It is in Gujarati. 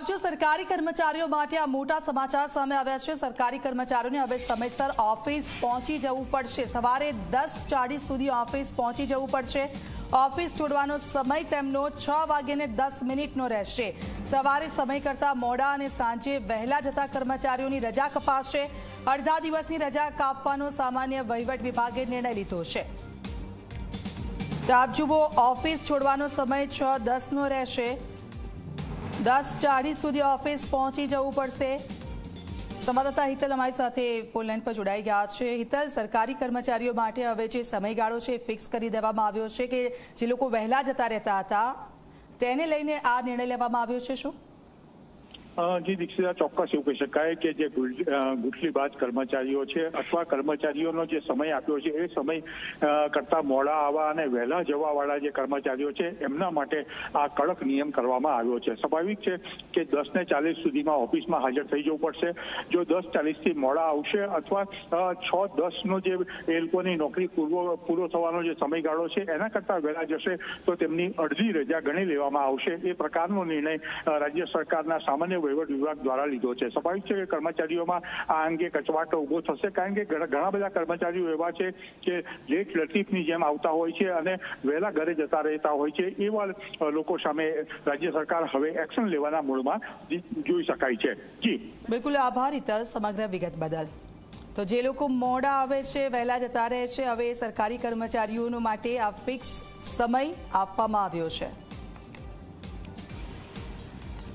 જો સરકારી કર્મચારીઓ માટે આ મોટા સમાચાર સામે આવ્યા છે। સરકારી કર્મચારીઓને હવે સમયસર ઓફિસ પહોંચી જવું પડશે। સવારે 10:40 સુધી ઓફિસ પહોંચી જવું પડશે। ઓફિસ છોડવાનો સમય તેમનો 6:10 રહેશે। સવારે સમય કરતાં મોડા અને સાંજે વહેલા જતા કર્મચારીઓની રજા કપાશે। અડધા દિવસની રજા કાપવાનો સામાન્ય વહીવટ વિભાગે નિર્ણય લીધો છે। તો આપ જુઓ, ઓફિસ છોડવાનો સમય 6:10 રહેશે। 10:40 સુધી ઓફિસ પહોંચી જવું પડશે। સંવાદદાતા હિતલ અમારી સાથે ફોન લાઈન પર જોડાઈ ગયા છે। હિતલ, સરકારી કર્મચારીઓ માટે હવે જે સમયગાળો છે ફિક્સ કરી દેવામાં આવ્યો છે કે જે લોકો વહેલા જતા રહેતા હતા તેને લઈને આ નિર્ણય લેવામાં આવ્યો છે, શું? જી દીક્ષિતા, ચોક્કસ એવું કહી શકાય કે જે ગુઠલીબાજ કર્મચારીઓ છે અથવા કર્મચારીઓનો જે સમય આપ્યો છે એ સમય કરતા મોડા આવવા અને વહેલા જવાવાળા જે કર્મચારીઓ છે એમના માટે આ કડક નિયમ કરવામાં આવ્યો છે। સ્વાભાવિક છે કે 10:40 સુધીમાં ઓફિસમાં હાજર થઈ જવું પડશે। જો 10:40 મોડા આવશે અથવા 6:10 જે એ લોકોની નોકરી પૂરો થવાનો જે સમયગાળો છે એના કરતા વહેલા જશે તો તેમની અડધી રજા ગણી લેવામાં આવશે। એ પ્રકારનો નિર્ણય રાજ્ય સરકારના સામાન્ય વહીવટ વિભાગ દ્વારા લીધો છે। સ્વાભાવિક છે કે કર્મચારીઓમાં આ અંગે કચવાટ ઉભો થશે, કારણ કે ઘણા બધા કર્મચારીઓ એવા છે કે લેટ લતીફની જેમ આવતા હોય છે અને વહેલા ઘરે જતા રહેતા હોય છે। એવા લોકો સામે રાજ્ય સરકાર હવે એક્શન લેવાના મૂડમાં જોઈ શકાય છે। જી બિલકુલ, આભાર હિતલ સમગ્ર વિગત બદલ। તો જે લોકો મોડા આવે છે, વહેલા જતા રહે છે, હવે સરકારી કર્મચારીઓ માટે આ ફિક્સ સમય આપવામાં આવ્યો છે।